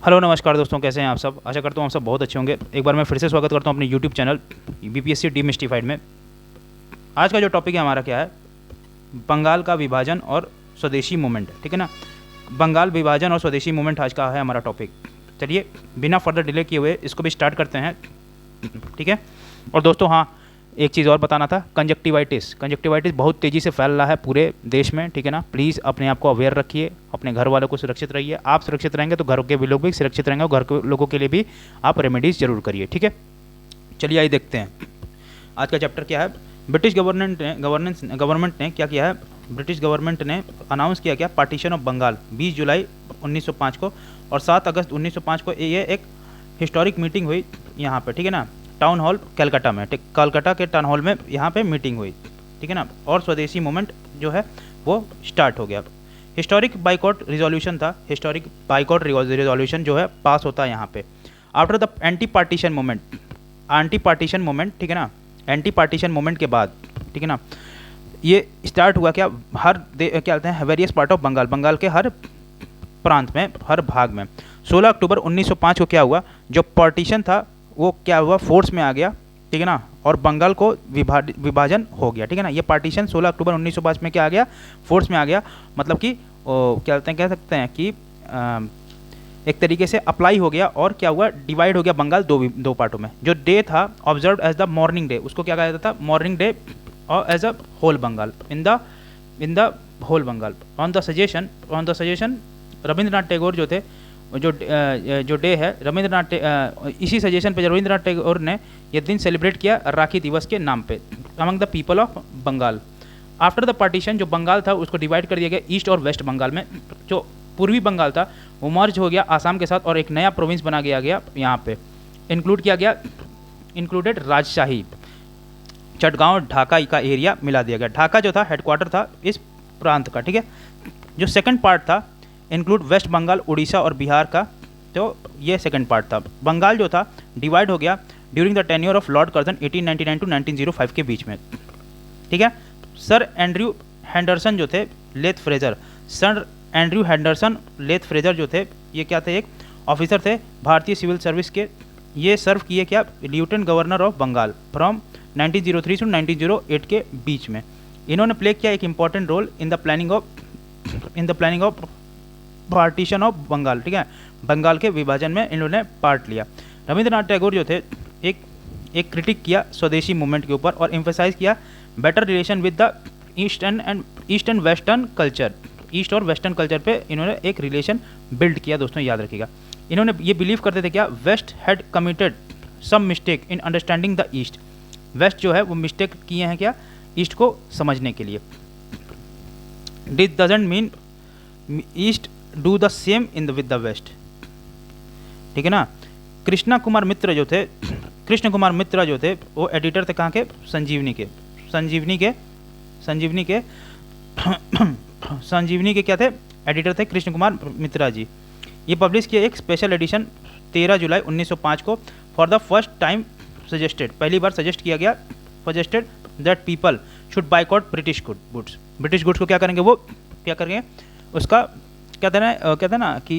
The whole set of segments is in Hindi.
हेलो नमस्कार दोस्तों, कैसे हैं आप सब। आशा करता हूँ आप सब बहुत अच्छे होंगे। एक बार मैं फिर से स्वागत करता हूँ अपने यूट्यूब चैनल बीपीएससी डीमिस्टिफाइड में। आज का जो टॉपिक है हमारा क्या है, बंगाल का विभाजन और स्वदेशी मूवमेंट। ठीक है ना, बंगाल विभाजन और स्वदेशी मूवमेंट आज का है हमारा टॉपिक। चलिए बिना फर्दर डिले किए हुए इसको भी स्टार्ट करते हैं। ठीक है, और दोस्तों हाँ, एक चीज़ और बताना था, कंजक्टिवाइटिस बहुत तेज़ी से फैल रहा है पूरे देश में। ठीक है ना, प्लीज़ अपने आप को अवेयर रखिए, अपने घर वालों को सुरक्षित रहिए। आप सुरक्षित रहेंगे तो घर के भी लोग भी सुरक्षित रहेंगे, और घर के लोगों के लिए भी आप रेमेडीज़ जरूर करिए। ठीक है, चलिए आइए देखते हैं आज का चैप्टर क्या है। ब्रिटिश गवर्नमेंट ने क्या किया है, ब्रिटिश गवर्नमेंट ने अनाउंस किया क्या, पार्टीशन ऑफ बंगाल 20 जुलाई 1905 को, और 7 अगस्त 1905 को ये एक हिस्टोरिक मीटिंग हुई यहाँ पे। ठीक है ना, टाउन हॉल कलकत्ता में, कलकत्ता के टाउन हॉल में यहाँ पे मीटिंग हुई। ठीक है ना, और स्वदेशी मूवमेंट जो है वो स्टार्ट हो गया। हिस्टोरिक बाइकआउट रिजोल्यूशन था, हिस्टोरिक बाइकआउट रिजोल्यूशन जो है पास होता है यहाँ पे। After the anti partition movement, ठीक है ना, एंटी पार्टीशन मूवमेंट के बाद, ठीक है ना, ये स्टार्ट हुआ क्या, क्या कहते हैं, various part of Bengal, Bengal के हर प्रांत में, हर भाग में। 16 अक्टूबर 1905 को क्या हुआ, जो पार्टीशन था वो क्या हुआ, फोर्स में आ गया। ठीक है ना, और बंगाल को विभाजन हो गया। ठीक है ना, ये पार्टीशन 16 अक्टूबर 1905 में क्या आ गया, फोर्स में आ गया। मतलब कि क्या कह सकते हैं कि एक तरीके से अप्लाई हो गया, और क्या हुआ, डिवाइड हो गया बंगाल दो पार्टों में। जो डे था observe as the mourning day, उसको क्या कहा जाता था, मॉर्निंग डे, और as a whole Bengal, in the whole Bengal. On the suggestion Rabindranath Tagore जो थे, जो डे है इसी सजेशन पे रविंद्रनाथ टैगोर ने ये दिन सेलिब्रेट किया राखी दिवस के नाम पे, among the people of Bengal. After the partition जो बंगाल था उसको डिवाइड कर दिया गया ईस्ट और वेस्ट बंगाल में। जो पूर्वी बंगाल था वो मर्ज हो गया आसाम के साथ, और एक नया प्रोविंस बना गया यहाँ पे। इंक्लूडेड राजशाही, चटगांव, ढाका का एरिया मिला दिया गया। ढाका जो था हेडक्वार्टर था इस प्रांत का। ठीक है, जो सेकंड पार्ट था इंक्लूड वेस्ट बंगाल, उड़ीसा और बिहार का, तो ये सेकंड पार्ट था। बंगाल जो था डिवाइड हो गया during the tenure of Lord Curzon 1899 to 1905 के बीच में। ठीक है, सर एंड्रयू हैंडरसन जो थे, sir Andrew Henderson Leith Fraser जो थे, ये क्या थे, एक ऑफिसर थे भारतीय सिविल सर्विस के। ये सर्व किए क्या, lieutenant governor of Bengal from 1903 to 1908 के बीच में। इन्होंने प्ले किया एक important role in the planning of partition of Bengal. ठीक है, बंगाल के विभाजन में इन्होंने पार्ट लिया। रविंद्रनाथ टैगोर जो थे एक क्रिटिक किया स्वदेशी मूवमेंट के ऊपर, और एम्फेसाइज किया better relation with the east and western culture. East और वेस्टर्न कल्चर पे इन्होंने एक रिलेशन बिल्ड किया। दोस्तों याद रखिएगा, इन्होंने ये बिलीव करते थे क्या, West had committed some mistake in understanding the East. West जो है वो मिस्टेक किए हैं क्या, ईस्ट को समझने के लिए। This doesn't mean East do the same with the West. ठीक है ना, कृष्ण कुमार मित्रा जो थे वो एडिटर थे कहाँ के, संजीवनी के क्या थे, एडिटर थे कृष्ण कुमार मित्रा जी। ये पब्लिश किया एक स्पेशल एडिशन 13 जुलाई 1905 को। फॉर द फर्स्ट टाइम पहली बार सजेस्ट किया गया that people should boycott British goods को क्या करेंगे, वो क्या करेंगे, उसका कहते हैं ना कि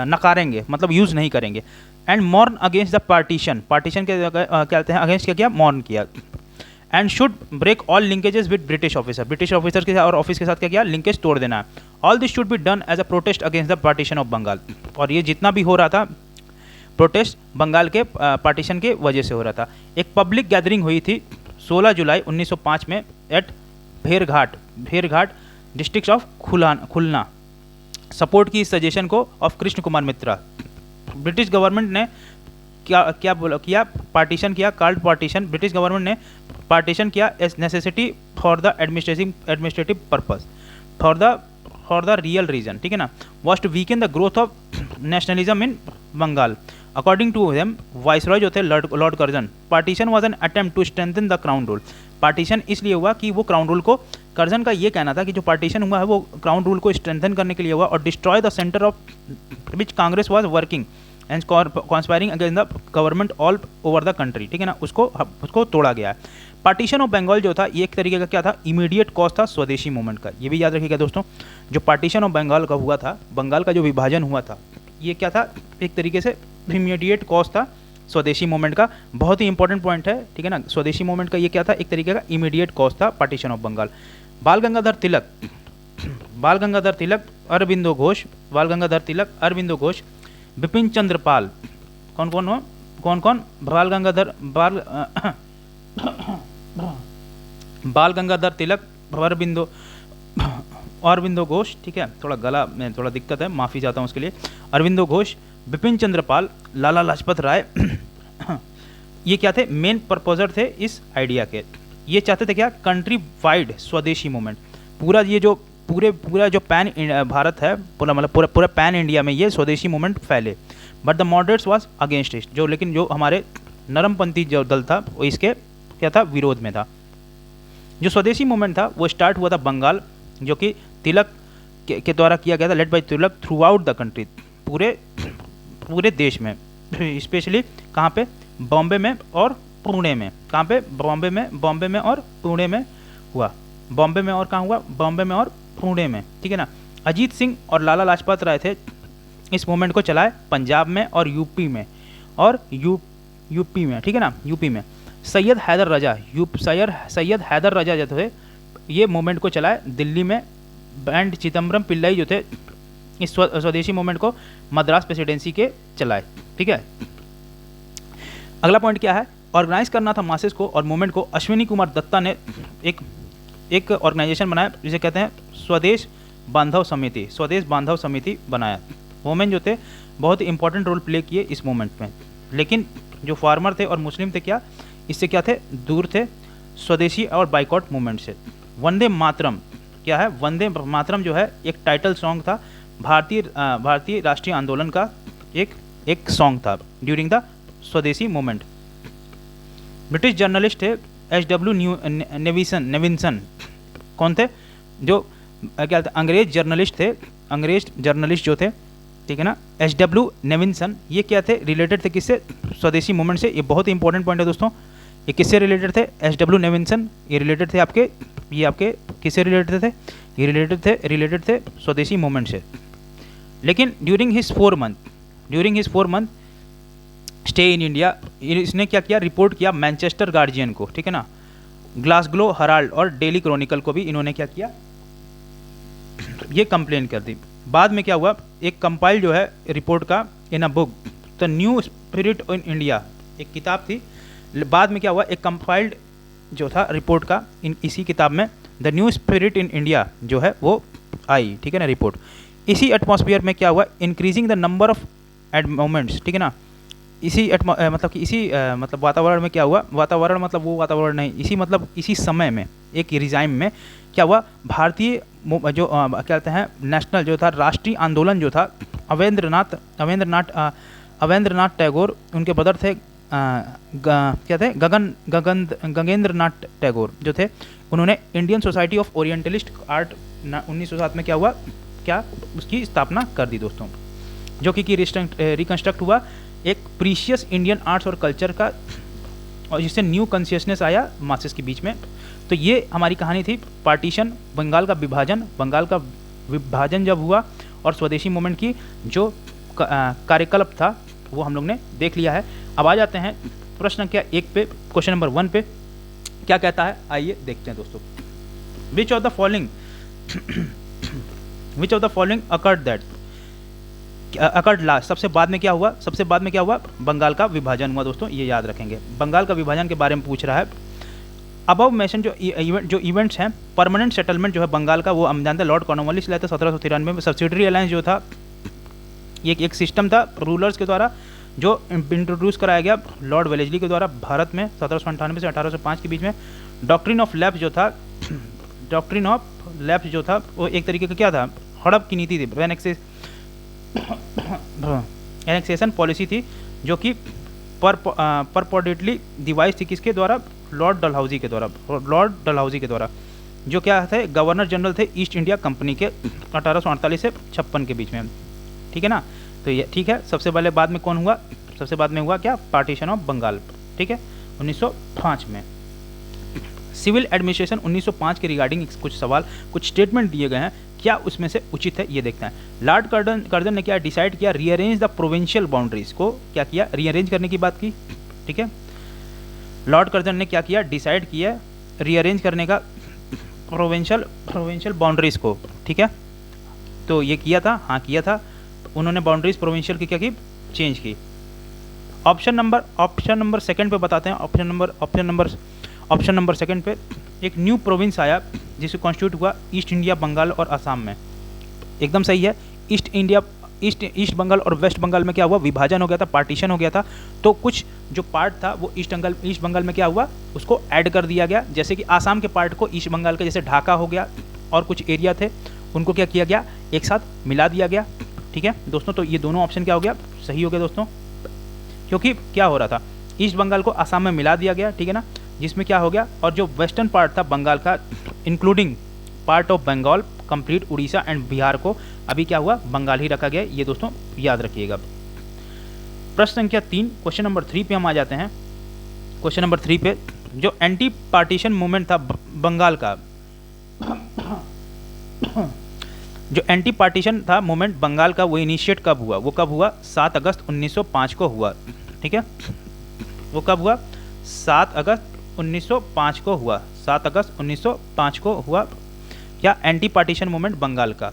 नकारेंगे, मतलब यूज़ नहीं करेंगे। And mourn against the partition के कहते हैं अगेंस्ट क्या किया, मॉर्न किया। And should break all linkages with British officer के साथ और ऑफिस के साथ क्या किया, लिंकेज तोड़ देना है। All this should be done as a protest against the partition of Bengal. और ये जितना भी हो रहा था प्रोटेस्ट बंगाल के पार्टीशन के वजह से हो रहा था। एक पब्लिक गैदरिंग हुई थी 16 जुलाई 1905 में एट भेरघाट डिस्ट्रिक्ट ऑफ खुलना। सपोर्ट की इस सजेशन को of Krishna Kumar Mitra. British government ने किया पार्टीशन किया, कार्ड पार्टीशन। ब्रिटिश गवर्नमेंट ने पार्टीशन किया as necessity for the administrative purpose, for the real reason. ठीक है ना, was to weaken the growth of nationalism in Bengal. According to them viceroy जो थे Lord Curzon, partition was an attempt to strengthen the crown rule. Partition इसलिए हुआ कि वो क्राउन रूल को, कर्जन का ये कहना था कि जो पार्टीशन हुआ है वो क्राउन रूल को स्ट्रेंथन करने के लिए हुआ, और destroy the centre of which Congress was working and conspiring against the government all over the country. ठीक है ना, उसको तोड़ा गया है। पार्टीशन ऑफ बंगाल जो था ये एक तरीके का क्या था, इमीडिएट कॉज था स्वदेशी मूवमेंट का। ये भी याद रखिएगा दोस्तों, जो पार्टीशन ऑफ बंगाल का हुआ था, बंगाल का जो विभाजन हुआ था, ये क्या था, एक तरीके से इमीडिएट कॉज था स्वदेशी मूवमेंट का। बहुत ही इंपॉर्टेंट पॉइंट है, ठीक है ना। स्वदेशी मूवमेंट का ये क्या था, एक तरीके का इमीडिएट कॉज था पार्टीशन ऑफ बंगाल। बाल गंगाधर तिलक, बाल गंगाधर तिलक, अरबिंदो घोष, बाल गंगाधर तिलक, अरबिंदो घोष, बिपिन चंद्र पाल, कौन कौन हो, कौन कौन, बाल गंगाधर बाल गंगाधर तिलक, अरबिंदो घोष, ठीक है, थोड़ा गला में थोड़ा दिक्कत है, माफ़ी चाहता हूँ उसके लिए। अरबिंदो घोष, बिपिन चंद्र पाल, लाला लाजपत राय ये क्या थे, मेन प्रपोजर थे इस आइडिया के। ये चाहते थे क्या, कंट्री वाइड स्वदेशी मूवमेंट, पूरा ये जो पूरा जो पैन भारत है, पूरा मतलब पूरा पैन इंडिया में ये स्वदेशी मूवमेंट फैले। But the moderates was against it, जो लेकिन जो हमारे नरमपंथी जो दल था वो इसके क्या था, विरोध में था। जो स्वदेशी मूवमेंट था वो स्टार्ट हुआ था बंगाल, जो कि तिलक के द्वारा किया गया था, led by Tilak through out the country, पूरे देश में, स्पेशली कहाँ पे, बॉम्बे में और पुणे में। कहाँ पे, बॉम्बे में और पुणे में हुआ, बॉम्बे में और कहाँ हुआ, बॉम्बे में और पुणे में, ठीक है ना। अजीत सिंह और लाला लाजपत राय थे इस मूवमेंट को चलाए पंजाब में और यूपी में, और यूपी में, ठीक है ना, यूपी में। सैयद हैदर रजा जो थे ये मूवमेंट को चलाए दिल्ली में। बैंड चिदम्बरम पिल्लाई जो थे इस स्वदेशी मूवमेंट को मद्रास प्रेसिडेंसी के चलाए, ठीक है। अगला पॉइंट क्या है, ऑर्गेनाइज करना था मासेस को और मूवमेंट को। अश्विनी कुमार दत्ता ने एक ऑर्गेनाइजेशन बनाया जिसे कहते हैं स्वदेश बांधव समिति बनाया। वोमेन जो थे बहुत ही इंपॉर्टेंट रोल प्ले किए इस मूवमेंट में, लेकिन जो फार्मर थे और मुस्लिम थे क्या, इससे क्या थे, दूर थे स्वदेशी और बाइकॉट मूवमेंट से। वंदे मातरम क्या है, वंदे मातरम जो है एक टाइटल सॉन्ग था, भारतीय राष्ट्रीय आंदोलन का एक सॉन्ग था during the swadeshi movement. British journalist थे H.W. नेविंसन, कौन थे, जो क्या थे, अंग्रेज जर्नलिस्ट जो थे, ठीक है ना, H.W. नेविंसन, ये क्या थे, रिलेटेड थे किससे, स्वदेशी मूवमेंट से। ये बहुत ही इंपॉर्टेंट पॉइंट है दोस्तों, ये किससे रिलेटेड थे, H.W. नेविंसन, ये रिलेटेड थे आपके किससे रिलेटेड थे, ये रिलेटेड थे स्वदेशी मूवमेंट से। लेकिन during his 4 month stay in India, इसने क्या किया, रिपोर्ट किया मैनचेस्टर गार्जियन को, ठीक है ना, ग्लासगो हराल्ड और डेली क्रॉनिकल को भी इन्होंने क्या किया, ये कंप्लेन कर दी। बाद में क्या हुआ, एक कंपाइल जो है रिपोर्ट का in a book the new spirit in India, एक किताब थी। बाद में क्या हुआ, एक कंपाइल्ड जो था रिपोर्ट का इसी किताब में the new spirit in India जो है वो आई, ठीक है ना, रिपोर्ट। इसी एटमॉस्फेयर में क्या हुआ, increasing the number of movements, ठीक है ना, मतलब वातावरण में क्या हुआ, वातावरण मतलब वो वातावरण नहीं, इसी समय में एक रिजाइम में क्या हुआ, भारतीय जो क्या कहते हैं नेशनल जो था, राष्ट्रीय आंदोलन जो था, अवेंद्रनाथ टैगोर, उनके ब्रदर थे क्या थे, गगनेंद्र नाथ टैगोर जो थे, उन्होंने Indian society of orientalist art 1907 में क्या हुआ, क्या उसकी स्थापना कर दी दोस्तों, जो कि रिकंस्ट्रक्ट हुआ एक प्रीशियस इंडियन आर्ट्स और कल्चर का, और जिससे न्यू कॉन्शियसनेस आया मासेस के बीच में। तो ये हमारी कहानी थी पार्टीशन, बंगाल का विभाजन जब हुआ और स्वदेशी मूवमेंट की जो कार्यकल्प था वो हम लोग ने देख लिया है। अब आ जाते हैं प्रश्न क्या 1 पे, क्वेश्चन नंबर 1 पे क्या कहता है, आइए देखते हैं दोस्तों। विच of the following occurred last, सबसे बाद में क्या हुआ, बंगाल का विभाजन हुआ दोस्तों, ये याद रखेंगे। बंगाल का विभाजन के बारे में पूछ रहा है। अबव मेंशन जो इवेंट्स हैं, परमानेंट सेटलमेंट जो है बंगाल का, वो हम जानते हैं लॉर्ड कॉर्नवालिस लाए थे 1793 में। सब्सिडरी अलायंस जो था, ये एक सिस्टम था रूलर्स के द्वारा जो इंट्रोड्यूस कराया गया लॉर्ड वेलेस्ली के द्वारा भारत में 1798 से 1805 के बीच में। डॉक्ट्रिन ऑफ लैप्स जो था वो एक तरीके का क्या था, हड़प की नीति थी, एनेक्सेशन पॉलिसी थी, जो कि परपोर्टेडली डिवाइस थी किसके द्वारा, लॉर्ड डलहौजी के द्वारा, जो क्या थे, गवर्नर जनरल थे ईस्ट इंडिया कंपनी के 1848 से 56 के बीच में, ठीक है ना। तो ये ठीक है। सबसे पहले बाद में कौन हुआ, सबसे बाद में हुआ क्या, पार्टीशन ऑफ बंगाल, ठीक है, 1905 में। सिविल एडमिनिस्ट्रेशन 1905 के रिगार्डिंग कुछ स्टेटमेंट दिए गए हैं क्या उसमें से उचित है ये देखते हैं। लॉर्ड कर्जन ने क्या डिसाइड किया, रीअरेंज द प्रोविंशियल बाउंड्रीज को क्या किया, रीअरेंज करने की बात की। ठीक है, लॉर्ड कर्जन ने क्या किया, डिसाइड किया रीअरेंज करने का प्रोविंशियल बाउंड्रीज को। ठीक है, तो ये किया था, हाँ किया था उन्होंने, बाउंड्रीज प्रोविंशियल की क्या की, चेंज की। ऑप्शन नंबर सेकंड पे बताते हैं। ऑप्शन नंबर सेकंड पे एक न्यू प्रोविंस आया जिसे कॉन्स्टिट्यूट हुआ ईस्ट इंडिया, बंगाल और असम में। एकदम सही है, ईस्ट बंगाल और वेस्ट बंगाल में क्या हुआ, विभाजन हो गया था, पार्टीशन हो गया था। तो कुछ जो पार्ट था वो ईस्ट बंगाल में क्या हुआ, उसको ऐड कर दिया गया। जैसे कि आसाम के पार्ट को ईस्ट बंगाल के जैसे ढाका हो गया और कुछ एरिया थे उनको क्या किया गया, एक साथ मिला दिया गया। ठीक है दोस्तों, तो ये दोनों ऑप्शन क्या हो गया, सही हो गया दोस्तों, क्योंकि क्या हो रहा था, ईस्ट बंगाल को आसाम में मिला दिया गया। ठीक है ना, जिसमें क्या हो गया, और जो वेस्टर्न पार्ट था बंगाल का including part of Bengal, complete Orissa and Bihar को अभी क्या हुआ, बंगाल ही रखा गया। ये दोस्तों याद रखिएगा। प्रश्न संख्या 3, क्वेश्चन नंबर 3 पे हम आ जाते हैं। क्वेश्चन नंबर 3 पे जो एंटी पार्टीशन मूवमेंट था बंगाल का, जो एंटी पार्टीशन था मूवमेंट बंगाल का, वो इनिशिएट कब हुआ, वो कब हुआ, 7 अगस्त 1905 को हुआ। ठीक है, वो कब हुआ, 7 अगस्त 1905 को हुआ, 7 अगस्त 1905 को हुआ क्या, एंटी पार्टीशन मूवमेंट बंगाल का।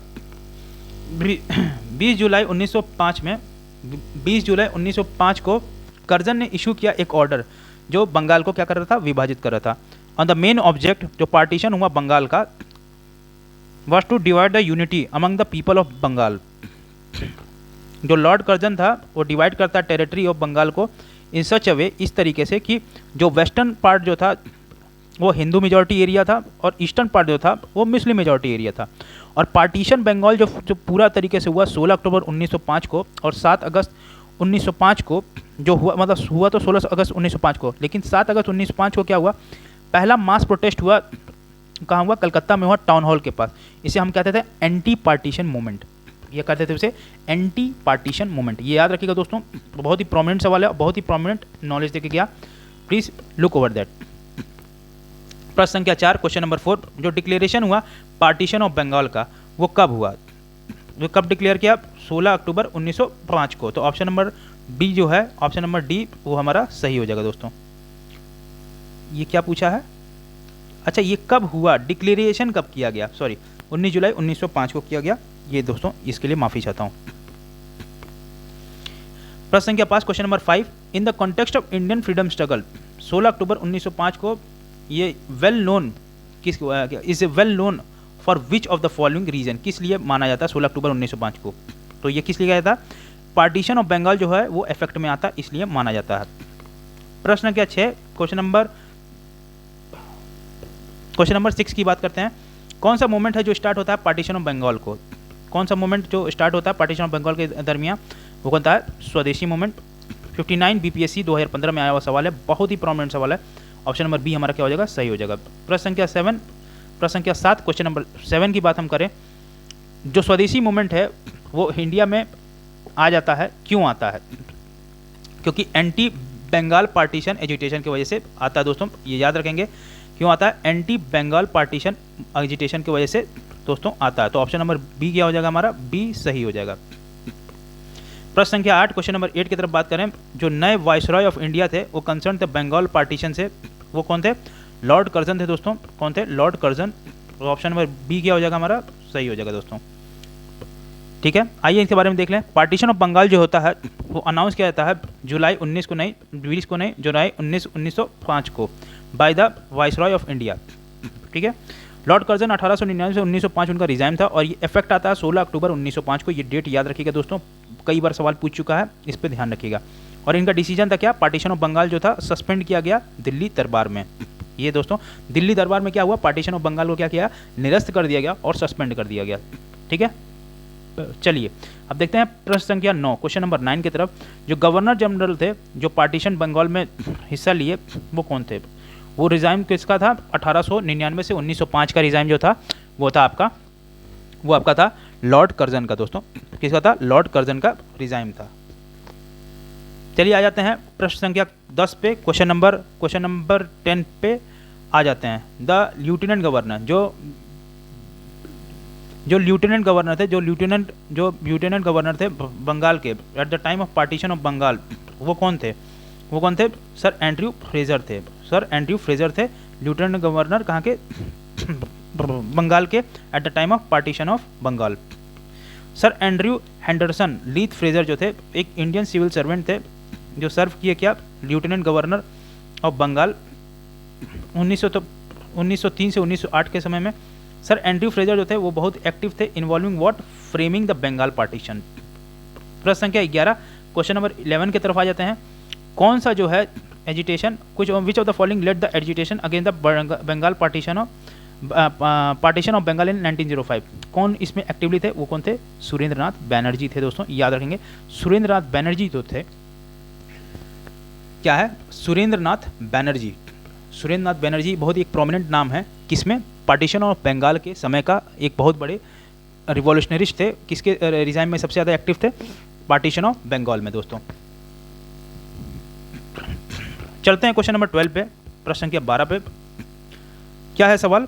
20 जुलाई 1905 को कर्जन ने इशू किया एक ऑर्डर जो बंगाल को क्या कर रहा था, विभाजित कर रहा था। ऑन द मेन ऑब्जेक्ट, जो पार्टीशन हुआ बंगाल का, was to divide the unity among the people of Bengal. जो लॉर्ड कर्जन था वो डिवाइड करता टेरिटरी ऑफ बंगाल को इन सच अ वे, इस तरीके से कि जो वेस्टर्न पार्ट जो था वो हिंदू मेजॉरिटी एरिया था और ईस्टर्न पार्ट जो था वो मुस्लिम मेजॉरिटी एरिया था। और पार्टीशन बंगाल जो पूरा तरीके से हुआ 16 अक्टूबर 1905 को और 7 अगस्त 1905 को जो हुआ, मतलब हुआ तो 16 अगस्त 1905 को, लेकिन 7 अगस्त 1905 को क्या हुआ, पहला मास प्रोटेस्ट हुआ, कहाँ हुआ, कलकत्ता में हुआ, टाउन हॉल के पास। इसे हम कहते थे एंटी पार्टीशन मूवमेंट, ये कहते थे उसे एंटी पार्टीशन मूवमेंट। ये याद रखिएगा दोस्तों, बहुत ही प्रोमिनेंट सवाल है, बहुत ही प्रोमिनेंट नॉलेज देके गया, प्लीज लुक ओवर दैट। प्रश्न संख्या 4, क्वेश्चन नंबर 4, जो डिक्लेरेशन हुआ पार्टीशन ऑफ बंगाल का, वो कब हुआ, वो कब डिक्लेयर किया, 16 अक्टूबर 1905 को। तो ऑप्शन नंबर डी जो है, ऑप्शन नंबर डी वो हमारा सही हो जाएगा दोस्तों। ये क्या पूछा है, अच्छा ये कब हुआ, डिक्लेरेशन कब किया गया, सॉरी 19 जुलाई 1905 को किया गया। ये दोस्तों इसके लिए माफी चाहता हूं। प्रश्न संख्या 5, question number 5, in the context of Indian freedom struggle, 16 अक्टूबर 1905 को ये well known is well known for which of the following reason, किस लिए माना जाता है 16 अक्टूबर 1905 को, तो ये किस लिए गया था, पार्टीशन ऑफ बंगाल जो है वो इफेक्ट में आता इसलिए माना जाता है। प्रश्न संख्या 6, क्वेश्चन नंबर 6 की बात करते हैं। कौन सा मूवमेंट है जो स्टार्ट होता है पार्टीशन ऑफ बंगाल को, कौन सा मूवमेंट जो स्टार्ट होता है पार्टीशन ऑफ बंगाल के दरमियान, वो कौन सा है, स्वदेशी मूवमेंट। 59 बीपीएससी 2015 में आया हुआ सवाल है, बहुत ही प्रोमिनेंट सवाल है। ऑप्शन नंबर बी हमारा क्या हो जाएगा, सही हो जाएगा। प्रश्न संख्या 7, क्वेश्चन नंबर 7 की बात हम करें, जो स्वदेशी मूवमेंट है वो इंडिया में आ जाता है, क्यों आता है, क्योंकि एंटी बंगाल पार्टीशन एजिटेशन की वजह से आता है दोस्तों, ये याद रखेंगे, क्यों आता है, एंटी बंगाल पार्टीशन एजिटेशन की वजह से दोस्तों आता है। तो ऑप्शन नंबर बी क्या हो जाएगा हमारा, बी सही हो जाएगा। प्रश्न संख्या 8, क्वेश्चन नंबर 8 की तरफ बात करें, जो नए वाइसरॉय ऑफ इंडिया थे वो कंसर्न थे बंगाल पार्टीशन से, वो कौन थे, लॉर्ड कर्जन थे दोस्तों, कौन थे, लॉर्ड कर्जन। तो ऑप्शन नंबर बी क्या हो जाएगा हमारा, सही हो जाएगा दोस्तों। ठीक है, आइए इसके बारे में देख लें। पार्टीशन ऑफ बंगाल जो होता है वो अनाउंस किया जाता है जुलाई 19 को नहीं, 20 को नहीं, जुलाई 1905 को by the viceroy of India. ठीक है, लॉर्ड कर्जन 1899 से 1905 उनका रिजाइन था और ये इफेक्ट आता है 16 अक्टूबर 1905 को। ये डेट याद रखिएगा दोस्तों, कई बार सवाल पूछ चुका है, इस पर ध्यान रखिएगा। और इनका डिसीजन था क्या, पार्टीशन ऑफ बंगाल जो था सस्पेंड किया गया दिल्ली दरबार में। ये दोस्तों दिल्ली दरबार में क्या हुआ, पार्टीशन ऑफ बंगाल को क्या किया, निरस्त कर दिया गया और सस्पेंड कर दिया गया। ठीक है, चलिए अब देखते हैं प्रश्न संख्या 9, क्वेश्चन नंबर 9 की तरफ। जो गवर्नर जनरल थे जो पार्टीशन बंगाल में हिस्सा लिए वो कौन थे, वो रिजाइन किसका था, 1899 से 1905 का रिजाइन जो था वो था आपका, वो आपका था लॉर्ड कर्जन का दोस्तों, किसका था, लॉर्ड कर्जन का रिजाइन था। चलिए आ जाते हैं प्रश्न संख्या 10 पे, क्वेश्चन नंबर 10 पे आ जाते हैं। द लेफ्टिनेंट गवर्नर, जो जो लेफ्टिनेंट गवर्नर थे बंगाल के at the time of partition of Bengal, वो कौन थे? सर एंड्रयू फ्रेजर थे। लेफ्टिनेंट गवर्नर कहाँ के? बंगाल के at the time of partition of Bengal. Sir Andrew Henderson Leith Fraser जो थे एक इंडियन सिविल सर्वेंट थे जो सर्व किए क्या? लेफ्टिनेंट गवर्नर ऑफ बंगाल 1903 से 1908 के समय में। सर एंड्रयू फ्रेजर जो थे वो बहुत एक्टिव थे involving what? Framing the Bengal partition. प्रश्न संख्या 11 क्वेश्चन नंबर 11 की तरफ आ जाते हैं। कौन सा जो है agitation, which of the following led the agitation against the Bengal partition of Bengal in 1905? कौन इसमें एक्टिवली थे? वो कौन थे? सुरेंद्रनाथ बैनर्जी थे दोस्तों, याद रखेंगे। सुरेंद्रनाथ बैनर्जी जो थे, क्या है? सुरेंद्रनाथ बैनर्जी बहुत ही एक प्रोमिनेंट नाम है किसमें? पार्टीशन ऑफ बंगाल के समय का एक बहुत बड़े रिवॉल्यूशनरिस्ट थे। किसके रिजाइम में सबसे ज़्यादा एक्टिव थे? पार्टीशन ऑफ बंगाल में दोस्तों। चलते हैं क्वेश्चन नंबर 12 पे, प्रश्न संख्या 12 पे। क्या है सवाल?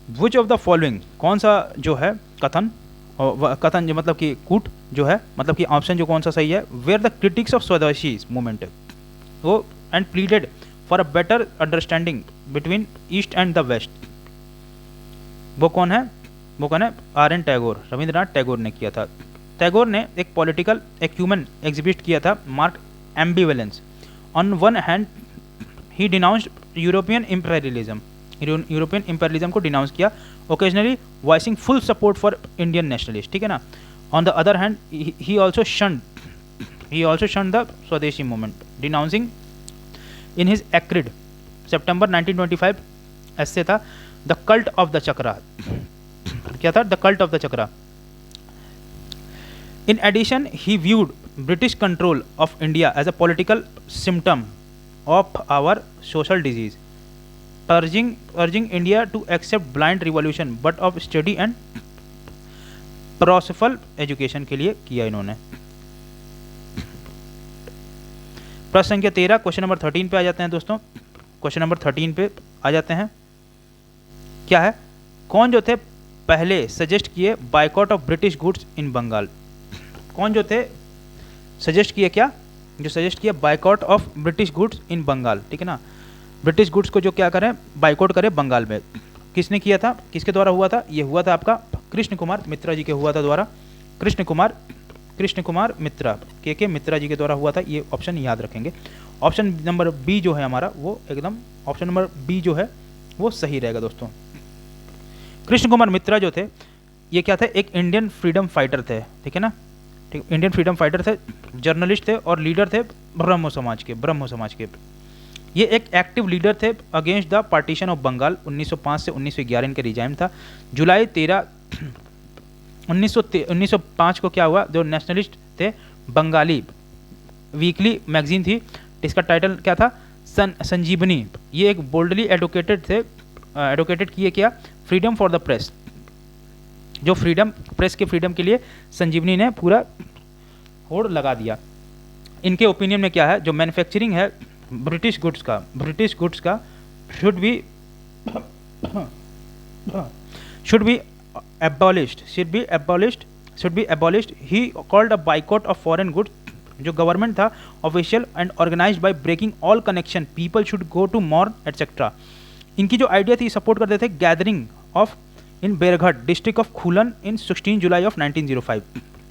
विच ऑफ द फॉलोइंग, कौन सा जो है कथन जो मतलब कि कूट जो है, मतलब कि ऑप्शन जो कौन सा सही है? Were the critics of Swadeshi movement वो and pleaded for a better understanding between East and the West, वो कौन है? आर.एन. टैगोर, रविंद्रनाथ टैगोर ने किया था। टैगोर ने एक पॉलिटिकल एक्यूमेन एग्जिबिट किया था, mark ambivalence. On one hand he denounced European imperialism को डिनाउंस किया, occasionally voicing full support for Indian nationalist, ठीक है ना। On the other hand he also shunned the swadeshi movement, denouncing in his acrid सितंबर 1925 ऐसे था the cult of the chakra. क्या था? The cult of the chakra. In addition he viewed British control of India as a political symptom of our social disease, urging India to accept blind revolution but of steady and prosperous education के लिए किया इन्होंने। प्रश्न संख्या 13 क्वेश्चन नंबर 13 पे आ जाते हैं दोस्तों। क्वेश्चन नंबर 13 पे आ जाते हैं। क्या है? कौन जो थे पहले सजेस्ट किए boycott of British goods in Bengal? कौन जो थे सजेस्ट किए क्या? जो सजेस्ट किया boycott of British goods in Bengal, ठीक है ना। ब्रिटिश गुड्स को जो क्या करें? बाइकआउट करें बंगाल में। किसने किया था? किसके द्वारा हुआ था? ये हुआ था आपका कृष्ण कुमार मित्रा जी के हुआ था द्वारा। कृष्ण कुमार मित्रा के मित्रा जी के द्वारा हुआ था। ये ऑप्शन याद रखेंगे। ऑप्शन नंबर बी जो है हमारा वो एकदम ऑप्शन नंबर बी जो है वो सही रहेगा दोस्तों। कृष्ण कुमार मित्रा जो थे ये क्या थे? एक इंडियन फ्रीडम फाइटर थे, ठीक है ना। ठीक, इंडियन फ्रीडम फाइटर थे, जर्नलिस्ट थे और लीडर थे ब्रह्मो समाज के। ये एक एक्टिव लीडर थे against the partition of Bengal. 1905 से 1911 इनके रिजाइम था। जुलाई 13 1905 को क्या हुआ? जो नेशनलिस्ट थे बंगाली वीकली मैगजीन थी, इसका टाइटल क्या था? संजीवनी। ये एक बोल्डली एडवोकेटेड किए क्या? Freedom for the press. जो प्रेस के फ्रीडम के लिए संजीवनी ने पूरा होड़ लगा दिया। इनके ओपिनियन में क्या है? जो मैन्युफैक्चरिंग है ब्रिटिश गुड्स का should be abolished. He called a boycott of foreign goods. जो गवर्नमेंट था official and organized by breaking all connection, people should go to mourn etcetera. इनकी जो आइडिया थी सपोर्ट करते थे gathering of in Bagerhat district of Khulna in 16 जुलाई ऑफ 1905,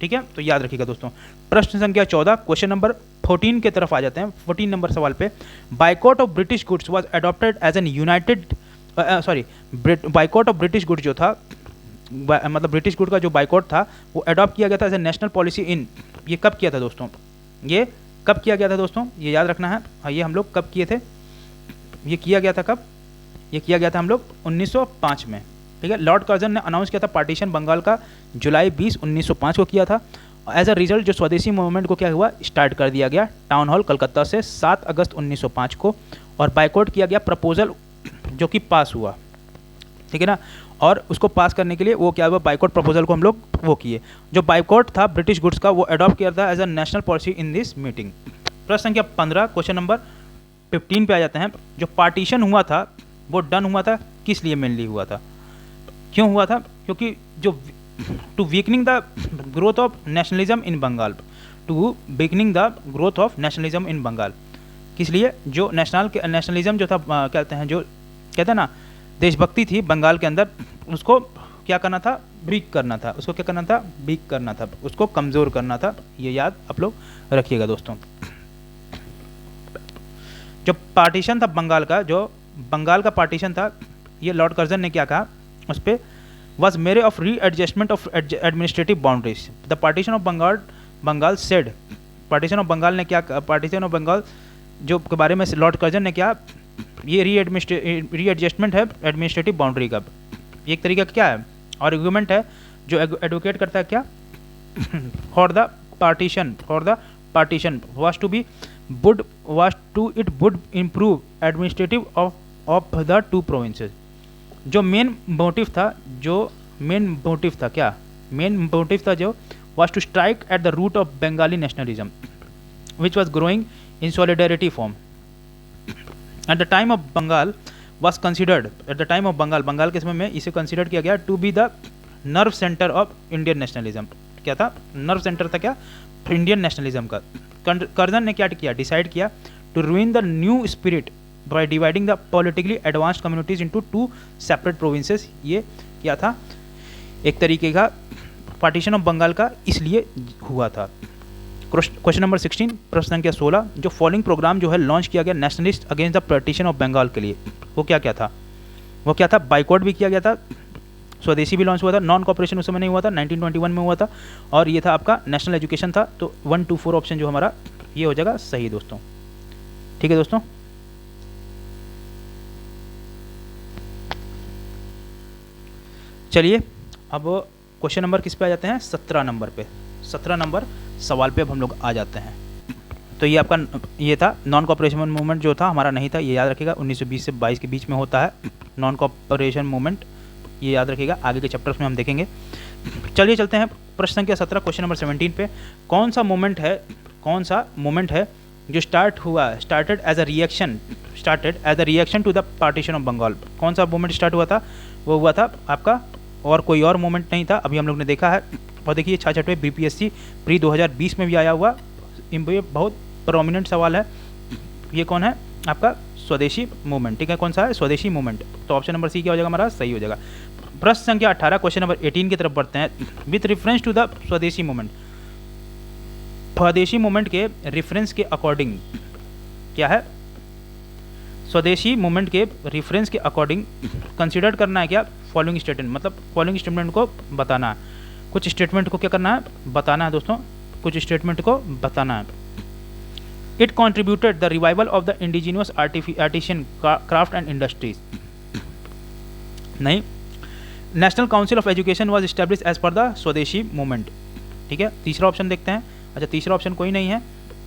ठीक है। तो याद रखिएगा दोस्तों। प्रश्न संख्या 14 क्वेश्चन नंबर 14 के तरफ आ जाते हैं। 14 नंबर सवाल पे, boycott of British goods was adopted as an boycott of British goods जो था मतलब ब्रिटिश गुड का जो बाइकॉट था वो अडॉप्ट किया गया था as a national policy in, ये कब किया था दोस्तों? ये कब किया गया था दोस्तों? ये याद रखना है। ये हम लोग कब किए थे? ये किया गया था कब? ये किया गया था हम लोग 1905 में, ठीक है। लॉर्ड कर्जन ने अनाउंस किया था पार्टीशन बंगाल का जुलाई 20, 1905 को किया था। एज अ रिजल्ट जो स्वदेशी मूवमेंट को क्या हुआ? स्टार्ट कर दिया गया टाउन हॉल कलकत्ता से 7 अगस्त 1905 को, और बाइकॉट किया गया प्रपोजल जो कि पास हुआ, ठीक है ना। और उसको पास करने के लिए वो क्या हुआ? बाइकॉट प्रपोजल को हम लोग वो किए। जो बाइकॉट था ब्रिटिश गुड्स का वो अडॉप्ट किया था as a national policy in this meeting. प्रश्न संख्या 15 क्वेश्चन नंबर 15 पे आ जाते हैं। जो पार्टीशन हुआ था वो डन हुआ था किस लिए मेनली हुआ था? क्यों हुआ था? क्योंकि जो to weakening the growth of nationalism in Bengal, to weakening the growth of nationalism in Bengal. किस लिए? जो नेशनलिज्म जो था कहते हैं, जो कहते हैं ना देशभक्ति थी बंगाल के अंदर, उसको क्या करना था? वीक करना था। उसको क्या करना था? वीक करना था, उसको कमज़ोर करना था। ये याद आप लोग रखिएगा दोस्तों। जो पार्टीशन था बंगाल का, जो बंगाल का पार्टीशन था, ये लॉर्ड कर्जन ने क्या कहा उस पर? Was mere of readjustment of administrative boundaries. The partition of Bengal said, partition of Bengal ने क्या, पार्टीशन ऑफ बंगाल जो के बारे में लॉर्ड कर्जन ने क्या, ये री एडजस्टमेंट है एडमिनिस्ट्रेटिव बाउंड्री का। एक तरीका क्या है? आर्गूमेंट है जो एडवोकेट करता है क्या? For the partition was to be it would improve administrative of the two provinces. जो मेन मोटिव था क्या? मेन मोटिव था जो was to strike at the root of Bengali nationalism which was growing in solidarity form. At the time of Bengal was considered, at the time of Bengal के समय में इसे कंसिडर किया गया to be the nerve centre of Indian nationalism. क्या था? नर्व सेंटर था क्या? इंडियन नेशनलिज्म का। कर्जन ने क्या किया? डिसाइड किया to ruin the new spirit by dividing the politically advanced communities into two separate provinces. ये क्या था? एक तरीके का पार्टीशन ऑफ बंगाल का इसलिए हुआ था। क्वेश्चन नंबर 16, प्रश्न संख्या 16, जो फॉलोइंग प्रोग्राम जो है लॉन्च किया गया nationalist against the partition of Bengal के लिए, वो क्या क्या था? वो क्या था? बाइकआउट भी किया गया था, स्वदेशी भी लॉन्च हुआ था, नॉन कॉपरेशन उस समय नहीं हुआ था, 1921 में हुआ था, और ये था आपका नेशनल एजुकेशन था। तो 1, 2, 4 ऑप्शन जो हमारा ये हो जाएगा सही दोस्तों। ठीक है दोस्तों, चलिए अब क्वेश्चन नंबर किस पे आ जाते हैं? 17 नंबर पे। 17 नंबर सवाल पे अब हम लोग आ जाते हैं। तो ये आपका ये था नॉन कॉपरेशन मूवमेंट जो था हमारा नहीं था, ये याद रखिएगा। 1920 से 22 के बीच में होता है नॉन कॉपरेशन मूवमेंट, ये याद रखिएगा। आगे के चैप्टर्स में हम देखेंगे। चलिए चलते हैं प्रश्न संख्या 17, क्वेश्चन नंबर 17 पे। कौन सा मूवमेंट है जो started as a reaction to the partition of Bengal? कौन सा मूवमेंट स्टार्ट हुआ था? वो हुआ था आपका, और कोई और मूवमेंट नहीं था, अभी हम लोग ने देखा है। और देखिए 66वें बीपीएससी प्री 2020 में भी आया हुआ, ये बहुत प्रोमिनेंट सवाल है। ये कौन है? आपका स्वदेशी मूवमेंट। ठीक है, कौन सा है? स्वदेशी मूवमेंट। तो ऑप्शन नंबर सी क्या हो जाएगा हमारा? सही हो जाएगा। प्रश्न संख्या 18, क्वेश्चन नंबर 18 की तरफ बढ़ते हैं। With reference to the swadeshi movement, स्वदेशी मूवमेंट के रेफरेंस के अकॉर्डिंग क्या है? स्वदेशी मूवमेंट के रेफरेंस के अकॉर्डिंग कंसिडर करना है क्या? फॉलोइंग स्टेटमेंट, मतलब फॉलोइंग स्टेटमेंट को बताना है। कुछ स्टेटमेंट को क्या करना है? बताना है दोस्तों, कुछ स्टेटमेंट को बताना है। It contributed the revival of the indigenous artisan craft and industries. नहीं, national council of education was establish as per the swadeshi movement. ठीक है, तीसरा ऑप्शन देखते हैं। अच्छा, तीसरा ऑप्शन कोई नहीं है,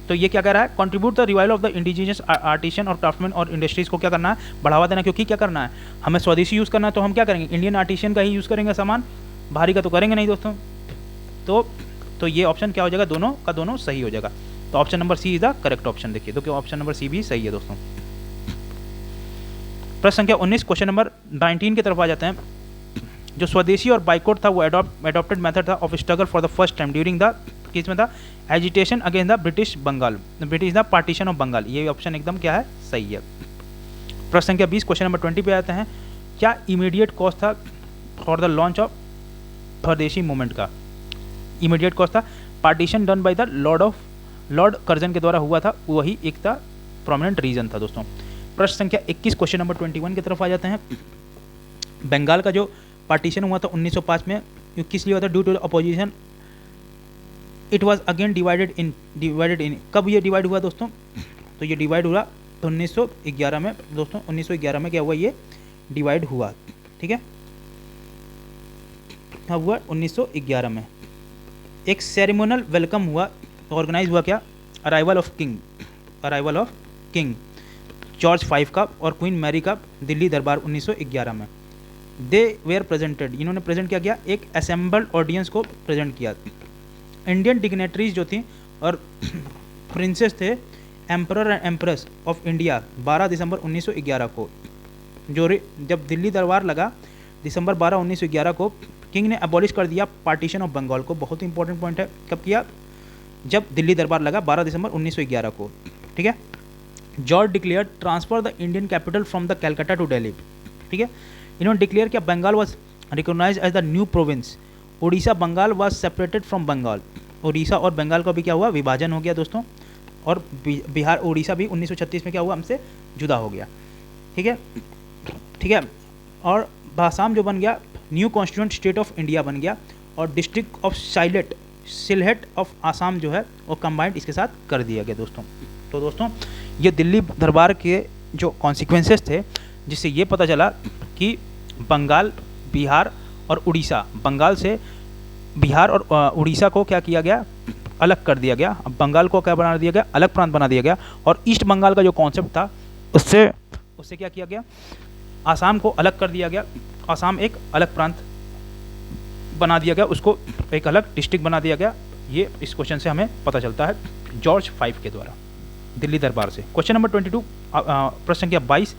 तो ये क्या कह रहा है? Contribute the revival of the indigenous artisan और क्राफ्टमैन और इंडस्ट्रीज को क्या करना है? बढ़ावा देना। क्योंकि क्या करना है? हमें स्वदेशी यूज़ करना है, तो हम क्या करेंगे? इंडियन आर्टिशियन का ही यूज़ करेंगे सामान, बाहरी का तो करेंगे नहीं दोस्तों। तो ये ऑप्शन क्या हो जाएगा? दोनों का दोनों सही हो जाएगा। तो option number C is the correct option. देखिए तो क्या ऑप्शन नंबर सी भी सही है दोस्तों। प्रश्न संख्या 19, क्वेश्चन नंबर 19 की तरफ आ जाते हैं। जो स्वदेशी और बाइकआउट था वो एडॉप्टेड मेथड था of struggle for the first time during the किस में था? Agitation against the British the partition of Bengal. ये ऑप्शन एकदम क्या है? सही है। प्रश्न संख्या 20, क्वेश्चन नंबर 20 पे आते हैं। क्या इमीडिएट कॉज था for the launch of Swadeshi movement का? इमीडिएट कॉज था partition done by the Lord Curzon के द्वारा हुआ था, वही एक था प्रोमिनेंट रीजन था दोस्तों। प्रश्न संख्या 21, क्वेश्चन नंबर 21 की तरफ आ जाते हैं। बंगाल का जो पार्टीशन हुआ था 1905 में, किस लिए हुआ था? Due to the opposition it was again divided in. कब ये डिवाइड हुआ दोस्तों? तो ये डिवाइड हुआ 1911 में दोस्तों। 1911 में क्या हुआ? ये डिवाइड हुआ। ठीक है, कब हुआ? 1911 में। एक सेरेमोनियल वेलकम हुआ, ऑर्गेनाइज हुआ क्या? Arrival of king George V का और क्वीन मैरी का दिल्ली दरबार 1911 में। दे वेयर प्रेजेंटेड, इन्होंने प्रेजेंट क्या किया? एक असेंबल्ड ऑडियंस को प्रेजेंट किया। इंडियन डिग्नेटरीज जो थी और प्रिंसेस थे, emperor and empress of India 12 दिसंबर 1911 को, जब दिल्ली दरबार लगा दिसंबर 12, 1911 को, किंग ने अबॉलिश कर दिया पार्टीशन ऑफ बंगाल को, बहुत इंपॉर्टेंट पॉइंट है। कब किया? जब दिल्ली दरबार लगा 12 दिसंबर 1911 को, ठीक है। George declare transfer the Indian capital from the Calcutta to Delhi, ठीक है। इन्होंने डिक्लेयर किया Bengal was recognised as the new province. Orissa Bengal was separated from Bengal. Orissa और बंगाल का भी क्या हुआ? विभाजन हो गया दोस्तों। और बिहार उड़ीसा भी 1936 में क्या हुआ? हमसे जुदा हो गया, ठीक है, ठीक है। और आसाम जो बन गया new constituent state of India बन गया, और district of Sylhet of Assam जो है वो कंबाइंड इसके साथ कर दिया गया दोस्तों। तो दोस्तों ये दिल्ली दरबार के जो कॉन्सिक्वेंसेस थे, जिससे ये पता चला कि बंगाल, बिहार और उड़ीसा, बंगाल से बिहार और उड़ीसा को क्या किया गया? अलग कर दिया गया। अब बंगाल को क्या बना दिया गया? अलग प्रांत बना दिया गया। और ईस्ट बंगाल का जो कॉन्सेप्ट था उससे क्या किया गया? आसाम को अलग कर दिया गया। आसाम एक अलग प्रांत बना दिया गया, उसको एक अलग डिस्ट्रिक्ट बना दिया गया। ये इस क्वेश्चन से हमें पता चलता है जॉर्ज 5 के द्वारा दिल्ली दरबार से। क्वेश्चन नंबर 22, प्रश्न संख्या 22,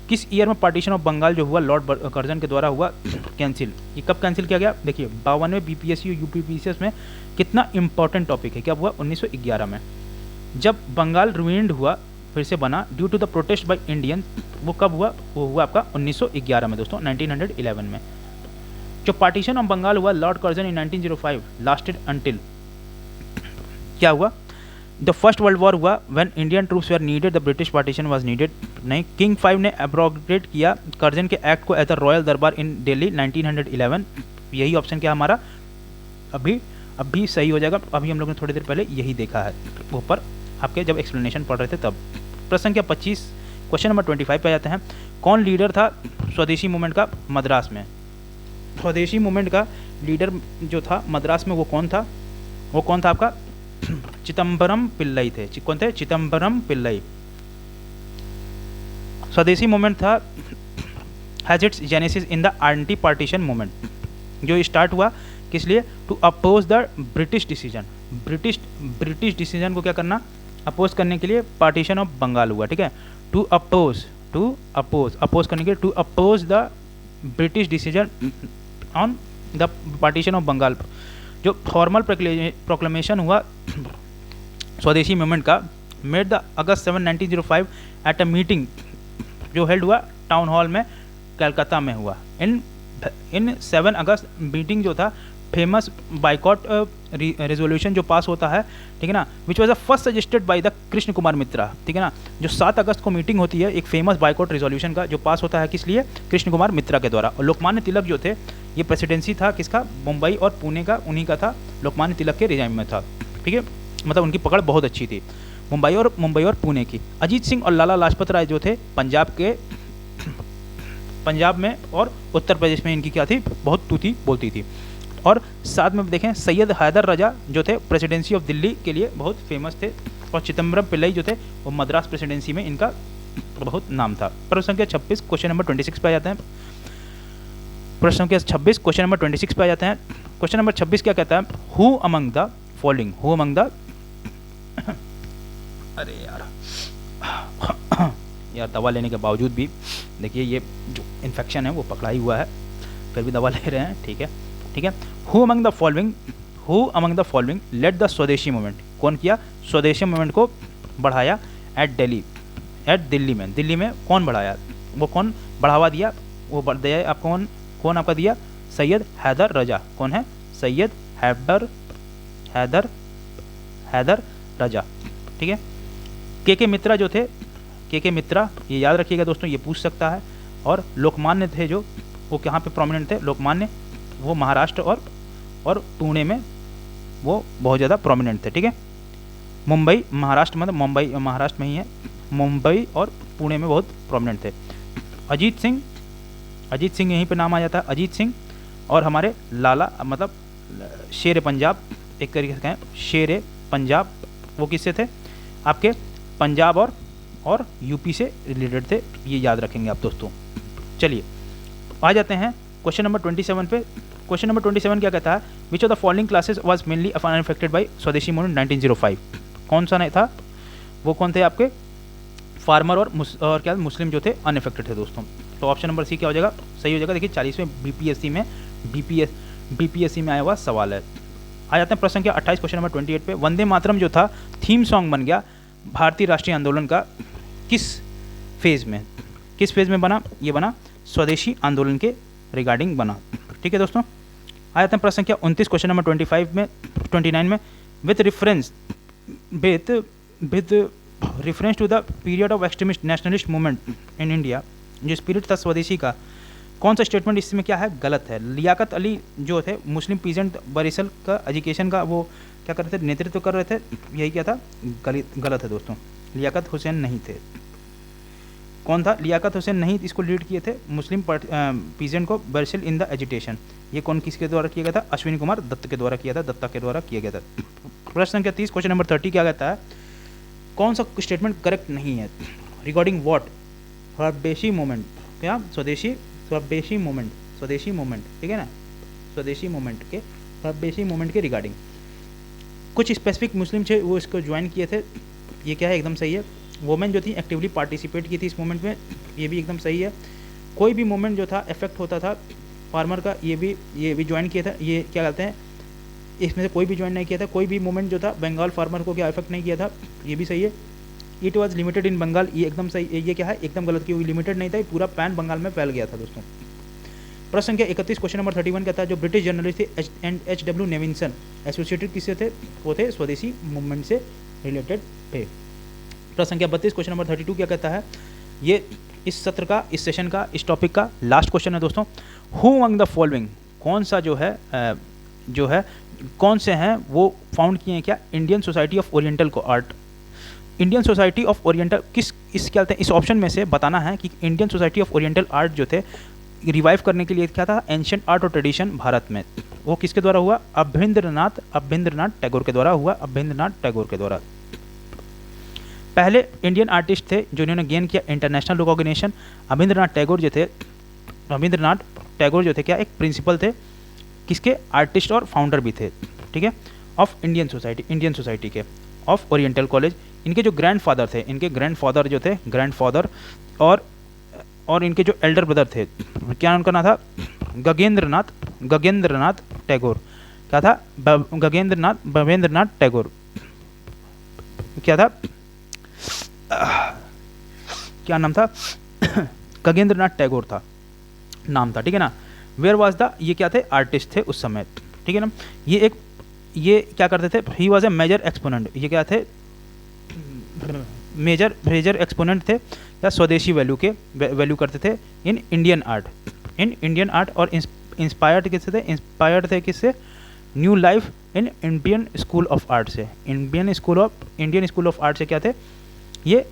किस ईयर में पार्टीशन ऑफ बंगाल जो हुआ लॉर्ड कर्जन के द्वारा हुआ कैंसिल? ये कब कैंसिल किया गया? देखिए 52वें बीपीएससी यूपीपीसीएस में कितना इंपॉर्टेंट टॉपिक है। क्या हुआ? 1911 में जब बंगाल रूइंड हुआ, फिर से बना due to the protest by Indian. वो कब हुआ? वो हुआ आपका 1911 में दोस्तों, 1911 में। जो पार्टीशन ऑफ बंगाल हुआ लॉर्ड कर्जन इन 1905 लास्टेड अंटिल, क्या हुआ? द फर्स्ट वर्ल्ड वॉर हुआ when Indian troops were needed, the British partition was needed नहीं। किंग 5 ने एब्रोगेट किया कर्जन के एक्ट को एट द रॉयल दरबार इन दिल्ली 1911। यही ऑप्शन क्या हमारा अभी सही हो जाएगा। अभी हम लोगों ने थोड़ी देर पहले यही देखा है ऊपर आपके जब एक्सप्लेनेशन पढ़ रहे थे तब। प्रश्न संख्या 25, क्वेश्चन नंबर 25 पे जाते हैं। कौन लीडर था स्वदेशी मूवमेंट का मद्रास में? स्वदेशी मूवमेंट का लीडर जो था मद्रास में वो कौन था? वो कौन था आपका? चिदम्बरम पिल्लई थे। कौन थे? चिदम्बरम पिल्लई। स्वदेशी मूवमेंट था has its genesis in the anti partition movement, जो स्टार्ट हुआ किस लिए? To oppose the British decision. British decision को क्या करना? अपोज करने के लिए पार्टीशन ऑफ बंगाल हुआ, ठीक है। टू अपोज करने के लिए, to oppose the British decision on the partition of Bengal. जो फॉर्मल प्रोक्लेमेशन हुआ स्वदेशी मूवमेंट का made the August 7, 1905 at a meeting जो हेल्ड हुआ टाउन हॉल में कलकत्ता में हुआ। इन 7 अगस्त मीटिंग जो था फेमस बाइकॉट रेजोल्यूशन जो पास होता है, ठीक है ना, which was the first suggested by the Krishna Kumar Mitra, ठीक है ना। जो 7 अगस्त को मीटिंग होती है एक फेमस बाइकॉट रेजोल्यूशन का, जो पास होता है किस लिए? कृष्ण कुमार मित्रा के द्वारा। और लोकमान्य तिलक जो थे, ये प्रेसिडेंसी था किसका? मुंबई और पुणे का, उन्हीं का था। लोकमान्य तिलक के रिजाइम में था, ठीक है, मतलब उनकी पकड़ बहुत अच्छी थी मुंबई और पुणे की। अजीत सिंह और लाला लाजपत राय जो थे पंजाब में और उत्तर प्रदेश में इनकी क्या थी? बहुत तूती बोलती थी। और साथ में देखें सैयद हैदर रजा जो थे प्रेसिडेंसी ऑफ दिल्ली के लिए बहुत फेमस थे, और चिदम्बरम पिल्लई जो थे वो मद्रास प्रेसिडेंसी में इनका बहुत नाम था। प्रश्न संख्या 26, क्वेश्चन नंबर 26 पे आ जाते हैं। प्रश्न संख्या 26, क्वेश्चन नंबर 26 पे आ जाते हैं। क्वेश्चन नंबर 26 क्या कहता है? Who among the following, who among the अरे यार दवा लेने के बावजूद भी देखिए ये जो इन्फेक्शन है वो पकड़ा ही हुआ है, फिर भी दवा ले रहे हैं, ठीक है। Who among the following let the swadeshi movement, कौन किया? स्वदेशी मूवमेंट को बढ़ाया एट दिल्ली में कौन बढ़ाया? वो कौन बढ़ावा दिया? वो दिया आप कौन आपका दिया? सैयद हैदर रजा। कौन है? सैयद हैदर रजा, ठीक है। के मित्रा जो थे, के मित्रा, ये याद रखिएगा दोस्तों, ये पूछ सकता है। और लोकमान्य थे जो, वो कहाँ पे प्रोमिनेंट थे? लोकमान्य वो महाराष्ट्र और पुणे में वो बहुत ज़्यादा प्रोमिनेंट थे, ठीक है। मुंबई महाराष्ट्र, मतलब मुंबई महाराष्ट्र में ही है, मुंबई और पुणे में बहुत प्रोमिनेंट थे। अजीत सिंह यहीं पे नाम आ जाता है, अजीत सिंह। और हमारे लाला, मतलब शेर पंजाब, एक तरीके से कहें शेर पंजाब, वो किससे थे? आपके पंजाब और यूपी से रिलेटेड थे, ये याद रखेंगे आप दोस्तों। चलिए आ जाते हैं क्वेश्चन नंबर 27 पे। क्वेश्चन नंबर 27 क्या कहता है? विच of the following classes was mainly unaffected bye स्वदेशी मूवमेंट 1905? कौन सा नहीं था? वो कौन थे आपके? फार्मर और क्या मुस्लिम जो थे अनअफेक्टेड थे दोस्तों। तो ऑप्शन नंबर सी क्या हो जाएगा? सही हो जाएगा। देखिए 40वें बीपीएससी में बीपीएससी में आया हुआ सवाल है। आ जाते हैं प्रश्न संख्या 28, क्वेश्चन नंबर 28 पे। वंदे मातरम जो था थीम सॉन्ग बन गया भारतीय राष्ट्रीय आंदोलन का किस फेज़ में? किस फेज़ में बना? ये बना स्वदेशी आंदोलन के रिगार्डिंग बना। ठीक है दोस्तों, आ जाते हैं प्रश्न संख्या 29, क्वेश्चन नंबर 29 में। With reference to the period of extremist nationalist movement in India, जो स्पिरिट था स्वदेशी का, कौन सा स्टेटमेंट इसमें क्या है? गलत है। लियाकत अली जो थे मुस्लिम पीजेंट बरिसल का एजुकेशन का वो क्या कर रहे थे? नेतृत्व कर रहे थे। यही क्या था? गलत है दोस्तों, लियाकत हुसैन नहीं थे। कौन था? लियाकत हुसैन नहीं, इसको लीड किए थे मुस्लिम पीजेंट को बरिसल इन द एजुटेशन। ये कौन किसके द्वारा किया गया था? अश्विनी कुमार दत्त के द्वारा किया था, दत्ता के द्वारा किया गया था। प्रश्न संख्या 30, क्वेश्चन नंबर 30 क्या कहता है? कौन सा स्टेटमेंट करेक्ट नहीं है? Regarding what? स्वदेशी मूवमेंट। क्या? स्वदेशी मूवमेंट, ठीक है ना, स्वदेशी मूवमेंट के रिगार्डिंग कुछ स्पेसिफिक मुस्लिम थे वो इसको ज्वाइन किए थे। ये क्या है? एकदम सही है। वोमेन जो थी एक्टिवली पार्टिसिपेट की थी इस मूवमेंट में, ये भी एकदम सही है। कोई भी मूवमेंट जो था इफेक्ट होता था फार्मर का, ये भी ज्वाइन किया था। ये क्या कहते हैं? इसमें से कोई भी ज्वाइन नहीं किया था। कोई भी मूवमेंट जो था बंगाल फार्मर को क्या इफेक्ट नहीं किया था, ये भी सही है। इट वॉज लिमिटेड इन बंगाल, ये एकदम सही। ये क्या है? एकदम गलत, क्योंकि लिमिटेड नहीं था, ये पूरा पैन बंगाल में फैल गया था दोस्तों। प्रश्न संख्या 31, क्वेश्चन नंबर 31 कहता है जो ब्रिटिश जर्नलिस्ट थे H.W. नेविंसन एसोसिएटेड किससे थे? वो थे स्वदेशी मूवमेंट से रिलेटेड थे। प्रश्न संख्या 32, क्वेश्चन नंबर 32 क्या कहता है? ये इस सत्र का, इस सेशन का, इस टॉपिक का लास्ट क्वेश्चन है दोस्तों। हु अमंग द फॉलोइंग, कौन सा जो है कौन से हैं वो फाउंड किए हैं क्या? इंडियन सोसाइटी ऑफ ओरिएंटल को art. Indian society of oriental इस क्या कहते हैं? इस ऑप्शन में से बताना है कि Indian society of oriental art जो थे रिवाइव करने के लिए क्या था? एंशिएंट आर्ट और ट्रेडिशन भारत में, वो किसके द्वारा हुआ? अभ्यंद्रनाथ टैगोर के द्वारा हुआ। अभ्यंद्रनाथ टैगोर के द्वारा पहले इंडियन आर्टिस्ट थे जिन्होंने गेन किया इंटरनेशनल रिकॉग्निशन। अभ्यंद्रनाथ टैगोर जो थे क्या? एक प्रिंसिपल थे, किसके? आर्टिस्ट और फाउंडर भी थे, ठीक है, ऑफ इंडियन सोसाइटी के, ऑफ ओरिएंटल कॉलेज। इनके जो ग्रैंडफादर थे, और इनके जो एल्डर ब्रदर थे, क्या उनका नाम था? गगेंद्रनाथ टैगोर। क्या था? भवेंद्रनाथ टैगोर। क्या था? क्या नाम था? गगेंद्रनाथ टैगोर था नाम था, ठीक है ना। वेयर वाज द, ये क्या थे? आर्टिस्ट थे उस समय, ठीक है ना। ये क्या करते थे? He was a major exponent. ये क्या थे? मेजर एक्सपोनेंट थे या स्वदेशी वैल्यू करते थे इन इंडियन आर्ट। और इंस्पायर्ड किससे थे? इंस्पायर्ड थे किससे? New life in Indian school of art से। इंडियन स्कूल ऑफ आर्ट से क्या थे? ये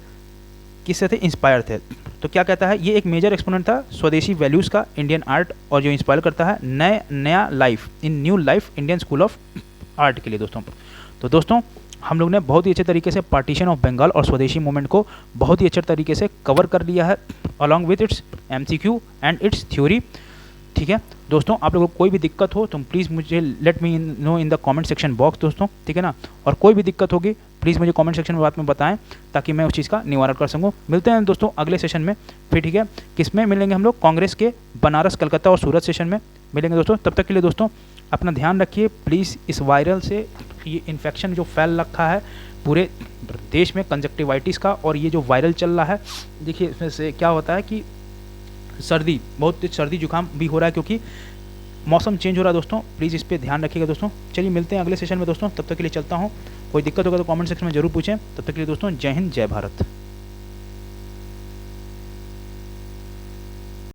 किससे थे? इंस्पायर थे। तो क्या कहता है? ये एक मेजर एक्सपोनेंट था स्वदेशी वैल्यूज़ का, इंडियन आर्ट, और जो इंस्पायर करता है नया life in new life Indian school of art के लिए दोस्तों। तो दोस्तों हम लोग ने बहुत ही अच्छे तरीके से पार्टीशन ऑफ बंगाल और स्वदेशी मूवमेंट को बहुत ही अच्छे तरीके से कवर कर लिया है, along with its MCQ and it's theory, ठीक है दोस्तों। आप लोगों को कोई भी दिक्कत हो तो प्लीज़ मुझे let me know in the comment section box दोस्तों, ठीक है ना। और कोई भी दिक्कत होगी प्लीज़ मुझे कमेंट सेक्शन में बात में बताएं ताकि मैं उस चीज़ का निवारण कर सकूं। मिलते हैं दोस्तों अगले सेशन में फिर, ठीक है। किसमें मिलेंगे हम लोग? कांग्रेस के बनारस, कलकत्ता और सूरत सेशन में मिलेंगे दोस्तों। तब तक के लिए दोस्तों अपना ध्यान रखिए प्लीज़। इस वायरल से ये इन्फेक्शन जो फैल रखा है पूरे देश में, कंजक्टिवाइटिस का, और ये जो वायरल चल रहा है, देखिए इसमें से क्या होता है कि बहुत सर्दी जुकाम भी हो रहा है क्योंकि मौसम चेंज हो रहा है दोस्तों। प्लीज़ इस पर ध्यान रखिएगा दोस्तों। चलिए मिलते हैं अगले सेशन में दोस्तों, तब तक के लिए चलता हूँ। कोई दिक्कत होगा तो कमेंट सेक्शन में जरूर पूछें। तब तक के लिए दोस्तों जय हिंद, जय भारत।